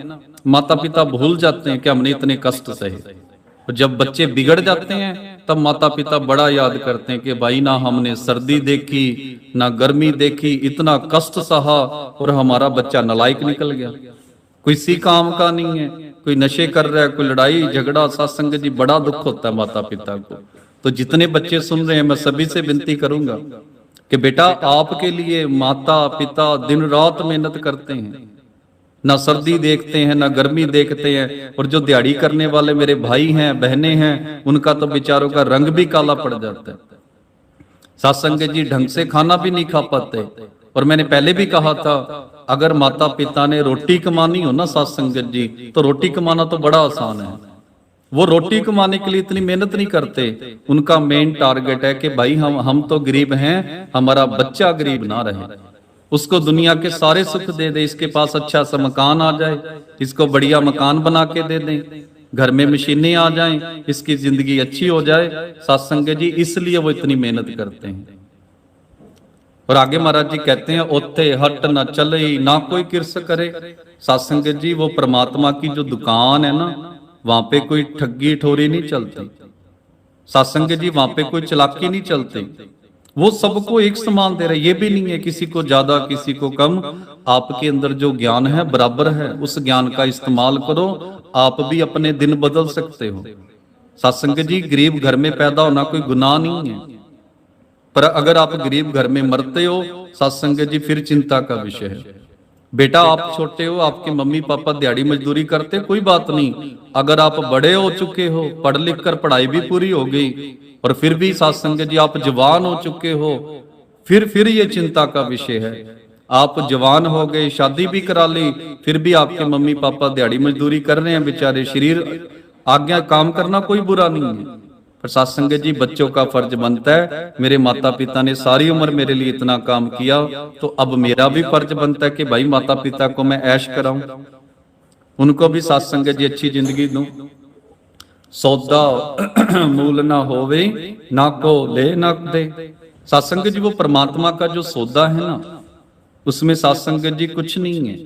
S1: माता पिता भूल जाते हैं कि हमने इतने कष्ट सहे। और जब बच्चे बिगड़ जाते हैं तब माता पिता बड़ा याद करते हैं कि भाई ना हमने सर्दी देखी ना गर्मी देखी, इतना कष्ट सहा और हमारा बच्चा नालायक निकल गया, कोई सी काम का नहीं है, कोई नशे कर रहा है, कोई लड़ाई झगड़ा। सत्संग जी, बड़ा दुख होता है माता पिता को। तो जितने बच्चे सुन रहे हैं, मैं सभी से विनती करूंगा कि बेटा, आपके लिए माता पिता दिन रात मेहनत करते हैं, ना सर्दी देखते हैं ना गर्मी देखते हैं। और जो दिहाड़ी करने वाले मेरे भाई हैं बहनें हैं, उनका तो बेचारों का रंग भी काला पड़ जाता है। सत्संग जी, ढंग से खाना भी नहीं खा पाते। और मैंने पहले भी कहा था, अगर माता पिता ने रोटी कमानी हो ना सत्संग जी, तो रोटी कमाना तो बड़ा आसान है। वो रोटी कमाने के लिए इतनी मेहनत नहीं करते। उनका मेन टारगेट है कि भाई हम तो गरीब हैं, हमारा बच्चा गरीब ना रहे, उसको दुनिया के सारे सुख दे दे, इसके पास अच्छा सा मकान आ जाए, इसको बढ़िया मकान बना के दे दें, घर में मशीनें आ जाएं, इसकी जिंदगी अच्छी हो जाए। सत्संग जी, इसलिए वो इतनी मेहनत करते हैं। और आगे महाराज जी कहते हैं, ओथे हट न चले ना कोई किरस करे। सत्संग जी, वो परमात्मा की जो दुकान है ना, वहां पे कोई ठगी ठोरी नहीं चलती। सत्संग जी, वहां पे कोई चलाकी नहीं चलती। वो सबको एक समान दे रहे, ये भी नहीं है किसी को ज्यादा किसी को कम। आपके अंदर जो ज्ञान है बराबर है, उस ज्ञान का इस्तेमाल करो, आप भी अपने दिन बदल सकते हो। सत्संग जी, गरीब घर में पैदा होना कोई गुनाह नहीं है, पर अगर आप गरीब घर में मरते हो सत्संग जी, फिर चिंता का विषय है। बेटा, आप छोटे हो, आपके मम्मी पापा दिहाड़ी मजदूरी करते, कोई बात नहीं। अगर आप बड़े हो चुके हो, पढ़ लिख कर पढ़ाई भी पूरी हो गई, और फिर भी सत्संग जी आप जवान हो चुके हो, फिर ये चिंता का विषय है। आप जवान हो गए, शादी भी करा ली, फिर भी आपके मम्मी पापा दिहाड़ी मजदूरी कर रहे हैं बेचारे। शरीर आज्ञा काम करना कोई बुरा नहीं है, पर सत्संग जी, बच्चों का फर्ज बनता है, मेरे माता पिता ने सारी उम्र मेरे लिए इतना काम किया, तो अब मेरा भी फर्ज बनता है कि भाई माता पिता को मैं ऐश कराऊं, उनको भी सत्संग जी अच्छी जिंदगी दूं। सौदा मूल ना होवे ना को ले ना दे। सत्संग जी, वो परमात्मा का जो सौदा है ना, उसमें सत्संग जी कुछ नहीं है,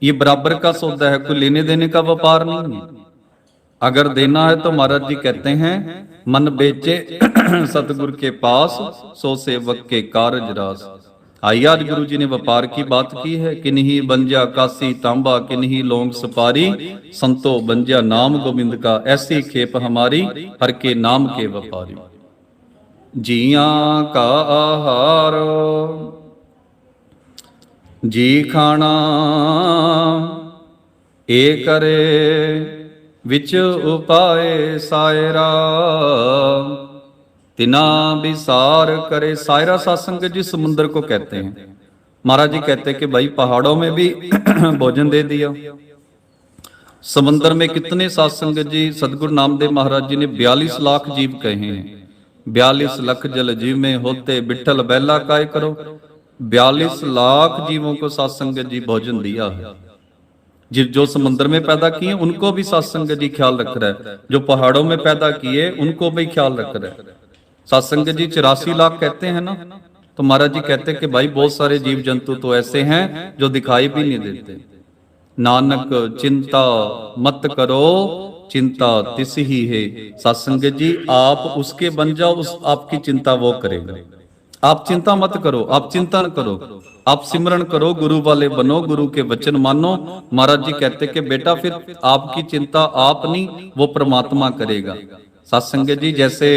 S1: ये बराबर का सौदा है, कोई लेने देने का व्यापार नहीं है। अगर देना है तो महाराज जी कहते हैं, मन बेचे सतगुरु के पास, सो सेवक के कारज रास। आइए, आज गुरु जी ने व्यापार की बात की है, किन्हीं बंजा कासी तांबा, किन्हीं लोंग सुपारी, संतो बंजा नाम गोविंद का, ऐसी खेप हमारी हर के नाम के व्यापारी। जिया का आहार जी खाना ए करे, विच उपाय सायरा तिना विसार करे। सायरा सत्संग जी समुद्र को कहते हैं। महाराज जी कहते हैं कि भाई पहाड़ों में भी भोजन दे दिया, समुद्र में कितने सत्संग जी, सदगुरु नामदेव महाराज जी ने 42 लाख जीव कहे हैं। 42 लाख जल जीव में होते बिठल बैला काय करो। 42 लाख जीवों को सत्संग जी भोजन दिया है। जो समुद्र में पैदा किए उनको भी सत्संग जी ख्याल रख रहा है, जो पहाड़ों में पैदा किए उनको भी ख्याल रख रहा है। सत्संग जी 84 लाख कहते हैं ना, तो महाराज जी कहते हैं कि भाई बहुत सारे जीव जंतु तो ऐसे हैं जो दिखाई भी नहीं देते। नानक चिंता मत करो, चिंता तिस ही है। सत्संग जी, आप उसके बन जाओ, उस आपकी चिंता वो करेगा। आप चिंता मत करो, आप चिंतन करो, आप सिमरन करो, गुरु वाले बनो, गुरु के वचन मानो। महाराज जी कहते कि बेटा फिर आपकी चिंता आप नहीं, वो परमात्मा करेगा। सत्संग जी, जैसे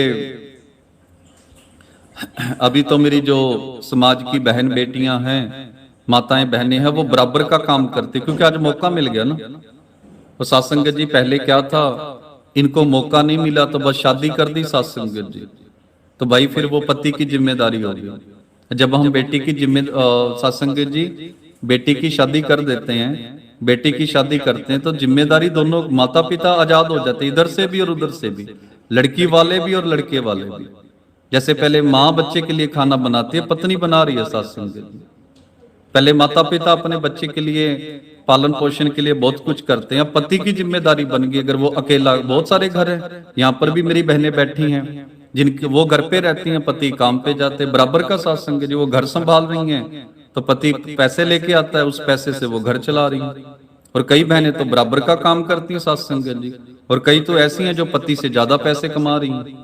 S1: अभी तो मेरी जो समाज की बहन बेटियां हैं, माताएं बहनें हैं, वो बराबर का काम करती, क्योंकि आज मौका मिल गया ना। तो सत्संग जी, पहले क्या था, इनको मौका नहीं मिला तो बस शादी कर दी सत्संग जी, तो भाई फिर वो पति की जिम्मेदारी होगी। जब हम बेटी की सत्संग जी बेटी की शादी कर देते हैं, बेटी की शादी करते हैं, तो जिम्मेदारी दोनों माता पिता आजाद हो जाते, इधर से भी और उधर से भी, लड़की वाले भी और लड़के वाले भी। जैसे पहले माँ बच्चे के लिए खाना बनाती है, पत्नी बना रही है सत्संग जी। पहले माता पिता अपने बच्चे के लिए पालन पोषण के लिए बहुत कुछ करते हैं। पति की जिम्मेदारी बन गई, अगर वो अकेला, बहुत सारे घर हैं, यहाँ पर भी मेरी बहनें बैठी हैं जिनके वो घर पे रहती हैं, पति काम पे जाते हैं, बराबर का साथ संग जी, वो घर संभाल रही हैं तो पति पैसे लेके आता है, उस पैसे से वो घर चला रही हैं। और कई बहनें तो बराबर का काम करती हैं साथ संग जी, और कई तो ऐसी हैं जो पति से ज्यादा पैसे कमा रही हैं।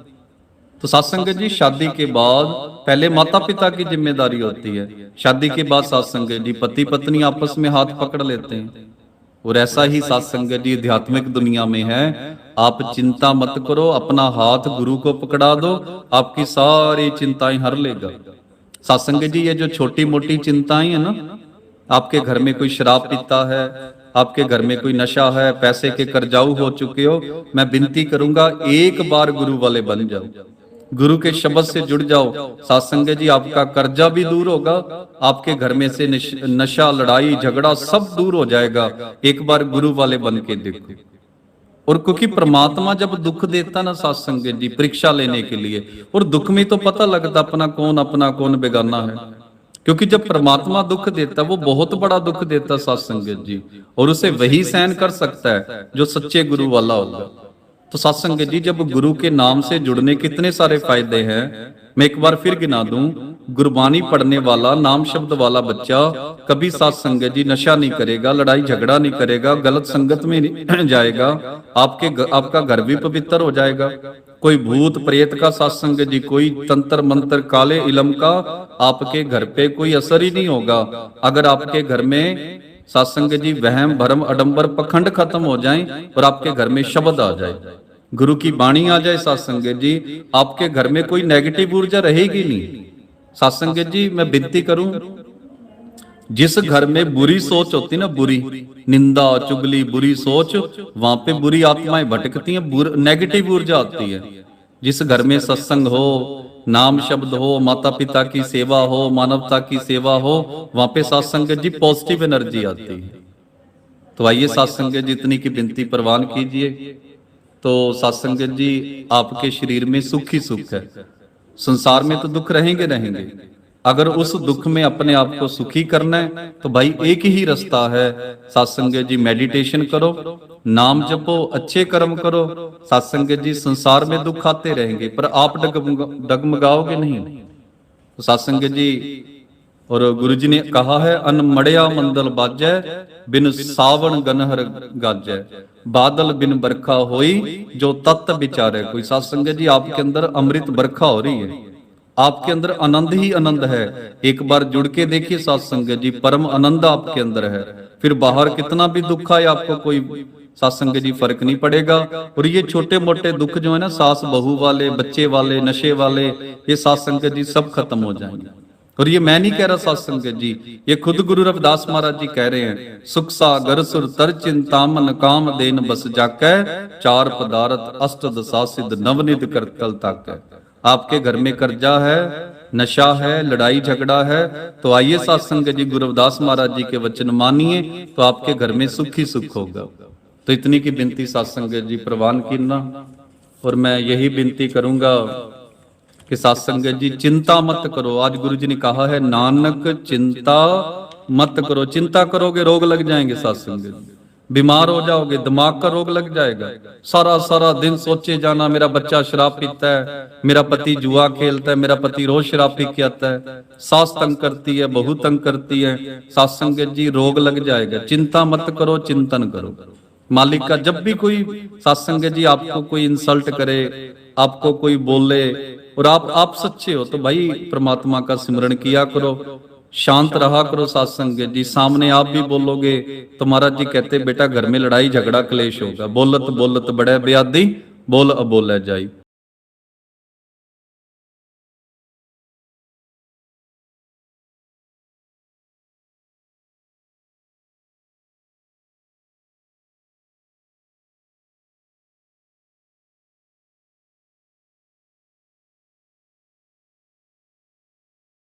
S1: तो सत्संग जी शादी के बाद पहले माता पिता की जिम्मेदारी होती है, शादी के बाद सत्संग जी पति पत्नी आपस में हाथ पकड़ लेते हैं। और ऐसा ही सत्संग जी आध्यात्मिक दुनिया में है। आप चिंता मत करो, अपना हाथ गुरु को पकड़ा दो, आपकी सारी चिंताएं हर लेगा। सत्संग जी ये जो छोटी मोटी चिंताएं है ना, आपके घर में कोई शराब पीता है, आपके घर में कोई नशा है, पैसे के कर्जाऊ हो चुके हो, मैं विनती करूंगा एक बार गुरु वाले बन जाओ, गुरु के शब्द से जुड़ जाओ। सत्संग जी आपका कर्जा भी दूर होगा, आपके घर में से नशा, लड़ाई झगड़ा सब दूर हो जाएगा। एक बार गुरु वाले बन के देखो। और क्योंकि परमात्मा जब दुख देता ना सत्संग जी, परीक्षा लेने के लिए, और दुख में तो पता लगता अपना कौन बेगाना है। क्योंकि जब परमात्मा दुख देता वो बहुत बड़ा दुख देता सत्संग जी, और उसे वही सहन कर सकता है जो सच्चे गुरु वाला होगा। तो सत्संग जी जब गुरु के नाम से जुड़ने कितने सारे फायदे हैं, मैं एक बार फिर गिना दूं। गुरबानी पढ़ने वाला, नाम शब्द वाला बच्चा कभी सत्संग जी नशा नहीं करेगा, लड़ाई झगड़ा नहीं करेगा, गलत संगत में नहीं जाएगा, आपका घर भी पवित्र हो जाएगा। कोई भूत प्रेत का सत्संग जी, कोई तंत्र मंत्र काले इलम का आपके घर पे कोई असर ही नहीं होगा। अगर आपके घर में सत्संग जी वहम भरम अडंबर पखंड खत्म हो जाएं और आपके घर में शब्द आ जाए, गुरु की वाणी आ जाए सत्संग जी, आपके घर में कोई नेगेटिव ऊर्जा रहेगी नहीं। सत्संग जी मैं विनती करूं, जिस घर में बुरी सोच होती ना, बुरी निंदा चुगली बुरी सोच, वहां पे बुरी आत्माएं भटकती हैं, नेगेटिव ऊर्जा आती है। जिस घर में सत्संग हो, नाम शब्द हो, माता पिता की सेवा हो, मानवता की सेवा हो, वहां पे सत्संग जी पॉजिटिव एनर्जी आती है। तो आइए सत्संग जी इतनी की विनती प्रवान कीजिए। तो सत्संग जी आपके शरीर में सुख ही सुख है, संसार में तो दुख रहेंगे। अगर उस दुख में अपने आप को सुखी करना है तो भाई एक ही रास्ता है, सत्संग जी मेडिटेशन करो, नाम जपो, अच्छे कर्म करो। सत्संग जी संसार में दुख आते रहेंगे पर आप डगमगाओगे नहीं। तो सत्संग जी और गुरु जी ने कहा है, अन मड़िया मंदल बाजै, बिन सावन गनहर गाजै, बादल बिन बरखा होई, जो तत्त विचारे कोई। सत्संग जी आपके अंदर अमृत बरखा हो रही है, आपके अंदर आनंद ही आनंद है। एक बार जुड़ के देखिए सत्संग जी, परम आनंद आपके अंदर है। फिर बाहर कितना भी दुख आए आपको कोई सत्संग जी फर्क नहीं पड़ेगा। और ये छोटे मोटे दुख जो है ना, सास बहू वाले, बच्चे वाले, नशे वाले, ये सत्संग जी सब खत्म हो जाएंगे। और ये मैं नहीं कह रहा सत्संग जी, ये खुद गुरु रविदास महाराज जी कह रहे हैं, सुख सागर सुर तर चिंतामन काम देन बस जाकै, चार पदार्थ अष्ट दशा सिद्ध नवनिध करतल ताकै। आपके घर में कर्जा है, नशा है, लड़ाई झगड़ा है, तो आइए सत्संग जी गुरु रविदास महाराज जी के वचन मानिए, तो आपके घर में सुख ही सुख होगा। तो इतनी की विनती सत्संग जी प्रवान करना। और मैं यही विनती करूंगा कि सत्संग जी चिंता मत करो। आज गुरु जी ने कहा है, नानक चिंता मत करो। चिंता करोगे रोग लग जाएंगे सत्संग जी, बीमार हो जाओगे, दिमाग का रोग लग जाएगा। सारा दिन सोचे जाना, मेरा बच्चा शराब पीता है, मेरा पति जुआ खेलता है, मेरा पति रोज शराब पी के आता है, सास तंग करती है, बहू तंग करती है। सत्संग जी रोग लग जाएगा। चिंता मत करो, चिंतन करो। मालिक का जब भी कोई सत्संग जी आपको कोई इंसल्ट करे, आपको कोई बोले, और आप सच्चे हो तो भाई परमात्मा का सिमरन किया करो, शांत रहा करो। सत्संग जी सामने आप भी बोलोगे तो महाराज जी कहते, बेटा घर में लड़ाई झगड़ा क्लेश होगा, बोलत बोलत बड़े ब्यादी, बोल अबोले जाई।